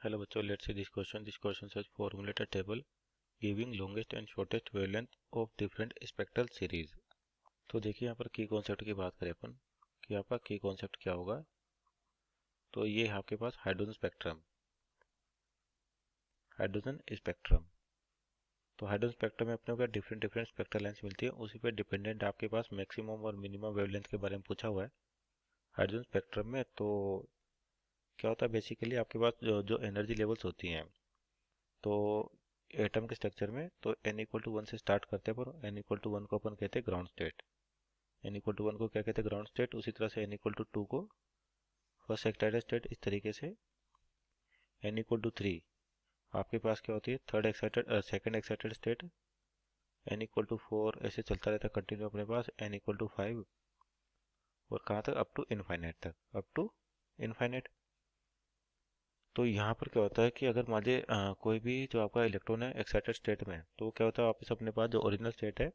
Hello बच्चों, let's see this question. This question says formulate a table giving longest and shortest wavelength of different spectral series. तो देखिए यहाँ पर की concept की बात करें अपन कि आपका की कॉन्सेप्ट क्या होगा। तो ये है आपके पास हाइड्रोजन स्पेक्ट्रम। तो हाइड्रोजन स्पेक्ट्रम में अपने को डिफरेंट डिफरेंट स्पेक्ट्रल लेंथ मिलती है, उसी पे डिपेंडेंट आपके पास मैक्सिमम और मिनिमम वेवलेंथ के बारे में पूछा हुआ है हाइड्रोजन स्पेक्ट्रम में। तो क्या होता है बेसिकली आपके पास जो एनर्जी लेवल्स होती हैं, तो एटम के स्ट्रक्चर में तो n इक्वल टू वन से स्टार्ट करते हैं, पर n इक्वल टू वन को अपन कहते हैं ground state. n equal to one को क्या कहते हैं, ग्राउंड स्टेट। उसी तरह से n इक्वल टू टू को फर्स्ट एक्साइटेड स्टेट। इस तरीके से n इक्वल टू थ्री आपके पास क्या होती है, third excited second excited state. n equal to four ऐसे चलता रहता है कंटिन्यू अपने पास, n इक्वल टू फाइव, और कहाँ तक, अप टू इनफाइनाइट तक, अप टू इनफाइनाइट। तो यहाँ पर क्या होता है कि अगर मान लीजिए कोई भी जो आपका इलेक्ट्रॉन है एक्साइटेड स्टेट में, तो क्या होता है वापस अपने पास जो ओरिजिनल स्टेट है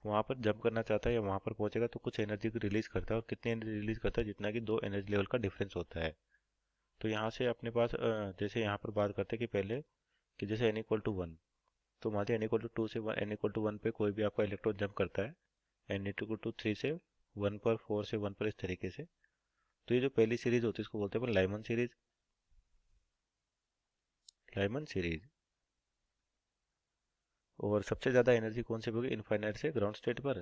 वहाँ पर जंप करना चाहता है या वहाँ पर पहुंचेगा तो कुछ एनर्जी को रिलीज करता है, और कितनी एनर्जी रिलीज करता है, जितना कि दो एनर्जी लेवल का डिफरेंस होता है। तो यहाँ से अपने पास जैसे यहाँ पर बात करते हैं कि पहले कि जैसे n इक्वल टू वन, तो मान लीजिए n इक्वल टू टू से n इक्वल टू वन पे कोई भी आपका इलेक्ट्रॉन जंप करता है, n इक्वल टू थ्री से वन पर, फोर से वन पर, इस तरीके से। तो ये जो पहली सीरीज होती है इसको बोलते हैं अपन लाइमन सीरीज। Lyman series. और सबसे ज़्यादा एनर्जी कौन से पे होगी, इनफाइनाइट से ग्राउंड स्टेट पर।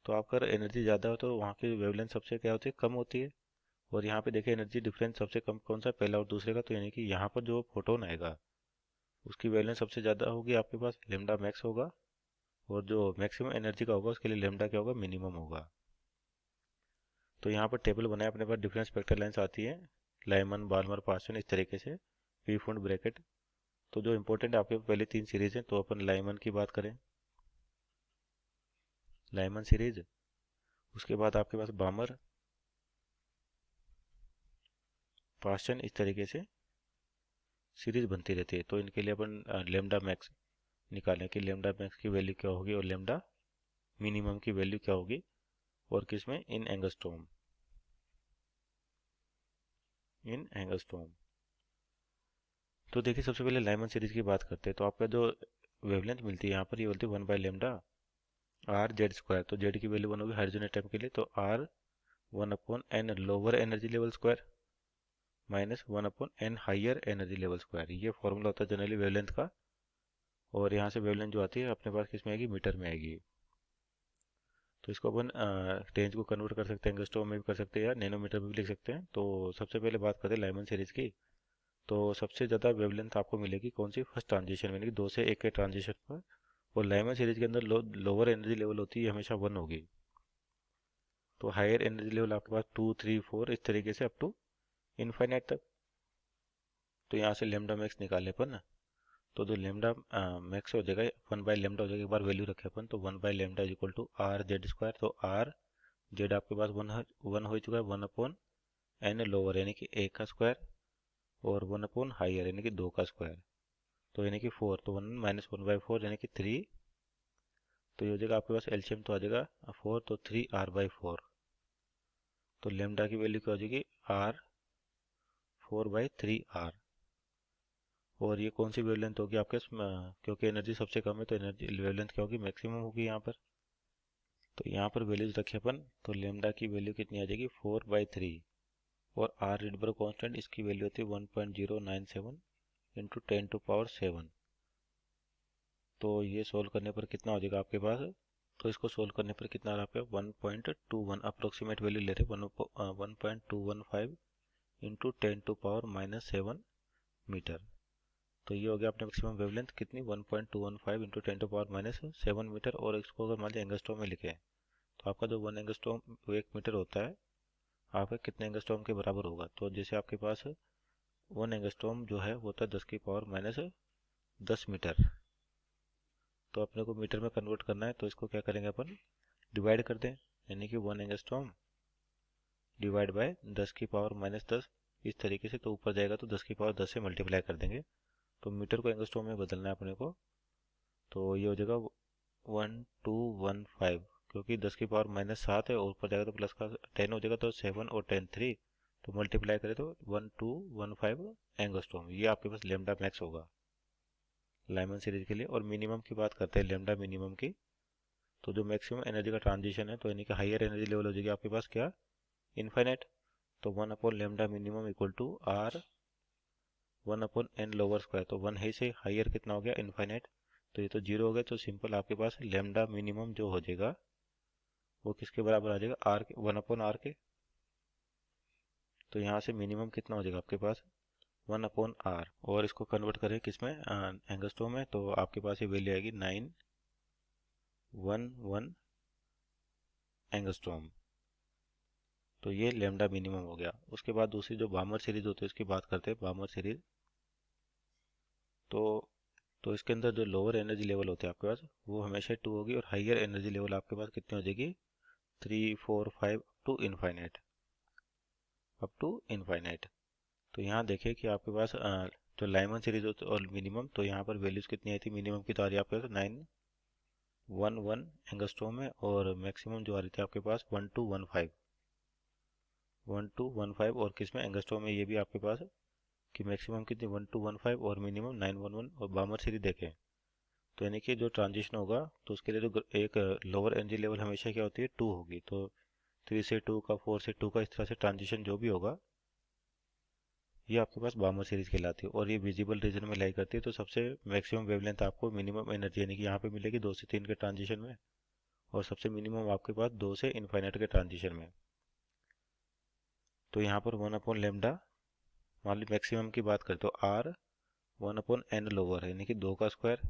तो आपका एनर्जी ज़्यादा हो तो वहाँ की वेवलेंथ सबसे क्या होती है, कम होती है। और यहाँ पे देखिए एनर्जी डिफरेंस सबसे कम कौन सा, पहला और दूसरे का। तो यानी कि यहाँ पर जो फोटोन आएगा उसकी वेवलेंथ सबसे ज़्यादा होगी आपके पास, लेमडा मैक्स होगा। और जो मैक्सिमम एनर्जी का होगा उसके लिए लेमडा क्या होगा, मिनिमम होगा। तो यहाँ पर टेबल बनाए अपने पास, डिफरेंट स्पेक्ट्रल लेंथ आती है, लाइमन, बाल्मर, पास्टन, इस तरीके से, पी फुंड ब्रैकेट। तो जो इंपॉर्टेंट आपके पहले तीन सीरीज हैं, तो अपन लाइमन की बात करें, लाइमन सीरीज। उसके बाद आपके पास बामर, पास्टन, इस तरीके से सीरीज बनती रहती है। तो इनके लिए अपन लेमडा मैक्स निकालें कि लेमडा मैक्स की वैल्यू क्या होगी और लेमडा मिनिमम की वैल्यू क्या होगी, और किसमें, इन एंगस्ट्रॉम, इन एंगस्ट्रॉम। तो देखिए सबसे पहले लाइमन सीरीज की बात करते हैं। तो आपका जो वेवलेंथ मिलती है यहाँ पर, ये बोलती है one by lambda R Z square. तो जेड की वैल्यू वन होगी हाइड्रोजन एटम के लिए, तो R one upon N lower energy level square minus one upon n higher energy level square. ये फॉर्मूला होता है जनरली वेवलेंथ का। और यहाँ से वेवलेंथ जो आती है अपने पास किस में आएगी, मीटर में आएगी। तो इसको अपन रेंज को कन्वर्ट कर सकते हैं, एंगस्ट्रॉम में भी कर सकते हैं या नैनोमीटर में भी लिख सकते हैं। तो सबसे पहले बात करते हैं लाइमन सीरीज की। तो सबसे ज़्यादा वेवलेंथ आपको मिलेगी कौन सी, फर्स्ट ट्रांजिशन यानी कि दो से एक के ट्रांजिशन पर। और लाइमन सीरीज के अंदर लोअर एनर्जी लेवल होती है हमेशा वन होगी। तो हायर एनर्जी लेवल आपके पास टू, थ्री, फोर, इस तरीके से अप टू इनफाइनाइट तक। तो यहाँ से लेमडा मैक्स निकाले अपन ना, तो जो लेमडा मैक्स हो जाएगा वन बाई लेमडा हो जाएगा, एक बार वैल्यू रखे अपन, तो one by lambda is equal to R Z square. तो आर जेड आपके पास वन हो चुका है, वन अपॉन एन लोअर यानी कि एक का स्क्वायर, और वन अपॉन हाइयर यानी कि दो का स्क्वायर। तो यानी कि फोर, तो one minus one by four यानी कि थ्री। तो ये हो जाएगा आपके पास एलसीएम तो आ जाएगा फोर, तो थ्री आर बाई फोर। तो लेमडा की वैल्यू क्या हो जाएगी, R four by three R. और ये कौन सी वेवलेंथ होगी आपके क्योंकि एनर्जी सबसे कम है तो एनर्जी वेवलेंथ क्या होगी, मैक्सिमम होगी यहाँ पर। तो यहाँ पर वैल्यूज रखे अपन, तो लेमडा की वैल्यू कितनी आ जाएगी, फोर बाई थ्री। और आर रिडबर्ग कांस्टेंट, इसकी वैल्यू होती है 1.097 into ten to power seven. तो ये सोल्व करने पर कितना हो जाएगा आपके पास, तो इसको सोल्व करने पर कितना आ रहा है, 1.21 अप्रोक्सीमेट वैल्यू ले रहे हैं, 1.215 into ten to power minus seven metre. तो ये हो गया अपने मैक्सिमम वेवलेंथ कितनी, 1.215 into ten to power minus seven metre. और इसको अगर मान लीजिए एंगस्ट्रॉम में लिखे तो आपका जो वन एंगस्ट्रॉम एक मीटर होता है, आपका कितने एंगस्ट्रॉम के बराबर होगा। तो जैसे आपके पास वन एंगस्ट्रॉम जो है वो होता है 10 की पावर माइनस 10 मीटर। तो अपने को मीटर में कन्वर्ट करना है, तो इसको क्या करेंगे अपन, डिवाइड कर दें, यानी कि वन एंगस्ट्रॉम डिवाइड बाय 10 की पावर माइनस 10, इस तरीके से। तो ऊपर जाएगा तो 10 की पावर 10 से मल्टीप्लाई कर देंगे, तो मीटर को एंगस्ट्रॉम में बदलना है अपने को। तो ये हो जाएगा 1215, क्योंकि 10 की पावर माइनस सात है और ऊपर जाएगा तो प्लस का टेन हो जाएगा, तो सेवन और टेन थ्री, तो मल्टीप्लाई करें तो 1215 एंगस्ट्रॉम, ये आपके पास लेमडा मैक्स होगा लाइमन सीरीज के लिए। और मिनिमम की बात करते हैं लेमडा मिनिमम की, तो जो मैक्सिमम एनर्जी का ट्रांजिशन है तो यानी कि हायर एनर्जी लेवल हो जाएगी आपके पास क्या, इनफाइनाइट। तो 1 upon lambda minimum equal to R 1 upon N lower square, तो 1 है से हायर कितना हो गया, इनफाइनाइट। तो ये तो 0 हो गया, तो सिंपल आपके पास लेमडा मिनिमम जो हो जाएगा वो किसके बराबर आ जाएगा, आर के, 1 अपॉन आर के। तो यहाँ से मिनिमम कितना हो जाएगा आपके पास 1 अपॉन आर, और इसको कन्वर्ट करें किसमें, एंगस्ट्रॉम में, तो आपके पास ये वैल्यू आएगी 911 एंगस्ट्रॉम। तो ये लेमडा मिनिमम हो गया। उसके बाद दूसरी जो बामर सीरीज होती है उसकी बात करते हैं, बामर सीरीज। तो तो इसके अंदर जो लोअर एनर्जी लेवल होते हैं आपके पास वो हमेशा 2 होगी, और हाइयर एनर्जी लेवल आपके पास कितनी हो जाएगी, 3 4 5 to infinite, up to infinite. तो यहाँ देखिए कि आपके पास जो लाइमन सीरीज होती है और मिनिमम, तो यहाँ पर वैल्यूज कितनी आई थी, मिनिमम की तो आ रही है आपके पास 911 एंगस्ट्रॉम में, और मैक्सिमम जो आ रही थी आपके पास 1215 और किसमें, एंगस्ट्रॉम में। ये भी आपके पास कि मैक्सिमम कितनी 1215 और मिनिमम 911। और बामर सीरीज देखें तो यानी कि जो ट्रांजिशन होगा तो उसके लिए जो एक लोअर एनर्जी लेवल हमेशा क्या होती है, 2 होगी। तो 3 से 2 का, 4 से 2 का, इस तरह से ट्रांजिशन जो भी होगा ये आपके पास बामर सीरीज कहलाती है। और ये विजिबल रीजन में लाई करती है, तो सबसे मैक्सिमम वेवलेंथ आपको मिनिमम एनर्जी यानी कि यहाँ पे मिलेगी 2 से 3 के ट्रांजिशन में, और सबसे मिनिमम आपके पास 2 से इनफाइनाइट के ट्रांजिशन में। तो यहाँ पर 1 अपॉन लेमडा, मान ली मैक्सिमम की बात करें तो आर 1 अपॉन एन लोअर यानी कि 2 का square,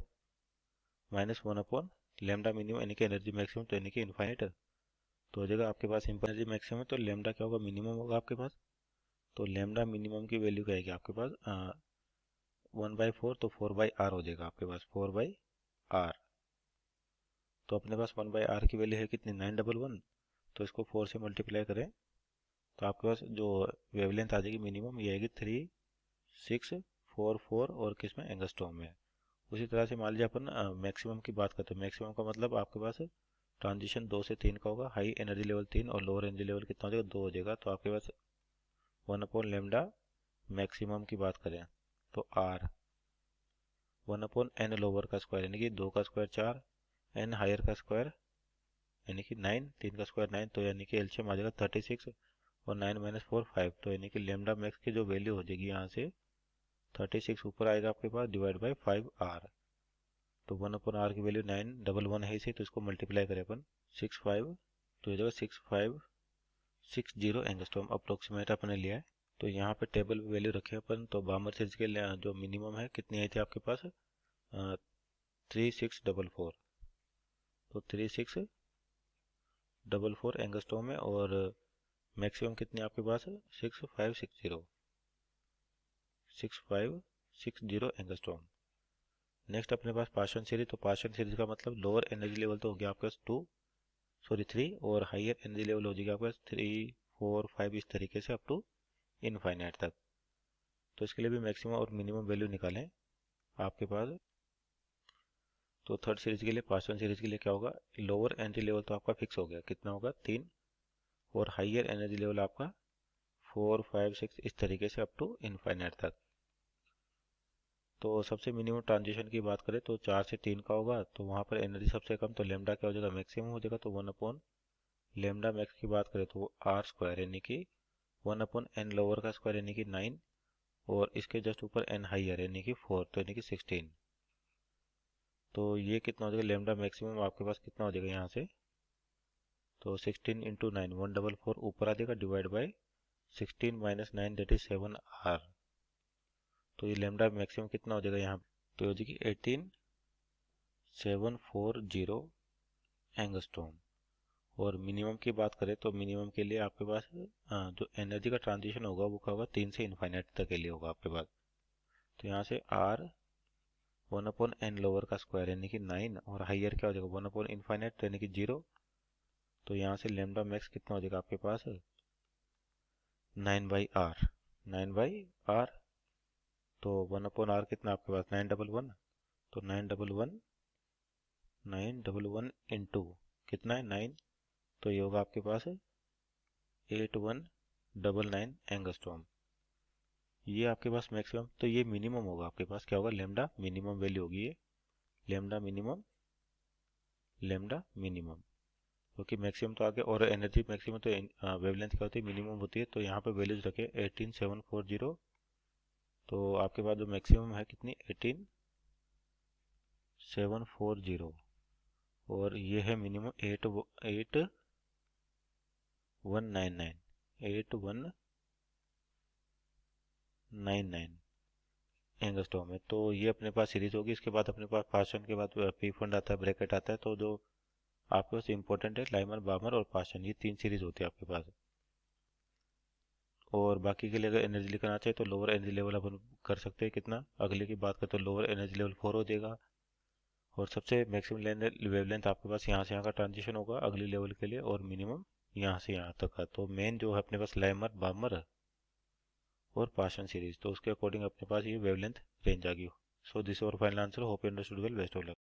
minus 1 upon lambda minimum यानी कि एनर्जी मैक्सिमम, तो यानी कि इनफाइनाइट। तो हो जाएगा आपके पास सिंपल एनर्जी मैक्सिमम, तो लेमडा क्या होगा, मिनिमम होगा आपके पास। तो लेमडा मिनिमम की वैल्यू क्या आएगी आपके पास, 1/4, तो 4/r हो जाएगा आपके पास, 4/r। तो अपने पास 1/r की वैल्यू है कितनी, 911। तो इसको 4 से मल्टीप्लाई करें तो आपके पास जो वेवलेंथ आ जाएगी मिनिमम, ये आएगी 3644, और किसमें, एंगस्ट्रॉम में। उसी तरह से मान लीजिए अपन मैक्सिमम की बात करते हैं। मैक्सिमम का मतलब आपके पास ट्रांजिशन 2 से 3 का होगा, हाई एनर्जी लेवल 3 और लोअर एनर्जी लेवल कितना हो जाएगा, 2 हो जाएगा। तो आपके पास 1 अपॉन लेमडा मैक्सिमम की बात करें तो आर 1 अपॉन एन लोअर का स्क्वायर यानी कि 2 का स्क्वायर 4, एन हायर का स्क्वायर यानी कि 9, 3 का स्क्वायर 9, तो यानी कि एलसीएम आ जाएगा 36, और 9 माइनस 4 5, तो यानी कि लेमडा मैक्स की जो वैल्यू हो जाएगी यहाँ से 36 ऊपर आएगा आपके पास, डिवाइड बाई 5r। तो 1 अपॉन आर की वैल्यू 911 है इसे, तो इसको मल्टीप्लाई करें अपन 65, तो हो जाएगा 6560 एंगस्ट्रॉम अप्रोक्सीमेट अपने लिया है। तो यहाँ पे टेबल पे वैल्यू रखे अपन, तो बामर सीरीज के लिए जो मिनिमम है कितनी आई थी आपके पास, 3644, तो 3644 एंगस्ट्रॉम है, और मैक्सिमम कितनी आपके पास है, 6560 एंगस्ट्रॉम। नेक्स्ट अपने पास पार्शियल सीरीज, तो पार्शियल सीरीज का मतलब लोअर एनर्जी लेवल तो हो गया आपके पास 3, और हाइयर एनर्जी लेवल हो जाएगा आपके पास 3 4 5, इस तरीके से अप टू इनफाइनाइट तक। तो इसके लिए भी मैक्सिमम और मिनिमम वैल्यू निकालें आपके पास। तो थर्ड सीरीज के लिए, पार्शियल सीरीज के लिए क्या होगा, लोअर एनर्जी लेवल तो आपका फिक्स हो गया, कितना होगा 3, और हाइयर एनर्जी लेवल आपका 4 5 6, इस तरीके से अप टू इनफाइनाइट तक। तो सबसे मिनिमम ट्रांजिशन की बात करें तो 4 से 3 का होगा, तो वहाँ पर एनर्जी सबसे कम, तो लेमडा क्या हो जाएगा, मैक्सिमम हो जाएगा। तो 1 अपॉन लेमडा मैक्स की बात करें तो आर स्क्वायर यानी कि 1 अपॉन एन लोअर का स्क्वायर यानी कि 9, और इसके जस्ट ऊपर एन हाइयर यानी कि 4, तो यानी कि 16। तो ये कितना हो जाएगा, लेमडा मैक्सिमम आपके पास कितना हो जाएगा यहाँ से, तो 16 इंटू 9 144 ऊपर आ जाएगा, divide by 16 minus 9 that is 7r। तो ये लेमडा मैक्सिमम कितना हो जाएगा यहाँ, तो हो जाएगी 18740 एंगस्ट्रॉम। और मिनिमम की बात करें तो मिनिमम के लिए आपके पास जो एनर्जी का ट्रांजिशन होगा वो क्या होगा, 3 से इनफाइनाइट तक के लिए होगा आपके पास। तो यहाँ से आर 1 अपॉन एन लोअर का स्क्वायर यानी कि 9, और हाइयर क्या हो जाएगा 1 अपॉन इनफाइनाइट यानी कि 0। तो यहाँ से लेमडा मैक्स कितना हो जाएगा आपके पास, 9/r, 9/r। तो 1 अपॉन आर कितना आपके पास 911, तो 911 इंटू कितना है 9, तो ये होगा आपके पास 81 99 एंगस्ट्रॉम। ये आपके पास मैक्सिमम, तो ये मिनिमम होगा आपके पास, क्या होगा, लेमडा मिनिमम वैल्यू होगी ये, लेमडा मिनिमम, लेमडा मिनिमम। क्योंकि मैक्सिमम तो आगे और एनर्जी मैक्सिमम तो वेवलेंथ क्या होती है, मिनिमम होती है, तो यहाँ पे वैल्यूज रखे 18740। तो आपके पास जो मैक्सिमम है कितनी, 18740, और ये है मिनिमम 8199, 8199 एंगस्ट्रॉम है। तो ये अपने पास सीरीज होगी। इसके बाद अपने पास पाशन के बाद पी फंड आता है, ब्रैकेट आता है। तो जो आपके पास इंपॉर्टेंट है लाइमर, बामर और पाशन, ये 3 सीरीज होती है आपके पास। और बाकी के लिए अगर एनर्जी लिखना चाहिए तो लोअर एनर्जी लेवल अपन कर सकते हैं कितना, अगले की बात करें तो लोअर एनर्जी लेवल 4 हो जाएगा। और सबसे मैक्सिमम वेवलेंथ आपके पास यहाँ से यहाँ का ट्रांजिशन होगा अगले लेवल के लिए, और मिनिमम यहाँ से यहाँ तक का। तो मेन जो है अपने पास लाइमर, बामर और पाशन सीरीज, तो उसके अकॉर्डिंग अपने पास ये वेवलेंथ रेंज आ गई। सो दिस और final answer, hope you understood well, best of luck.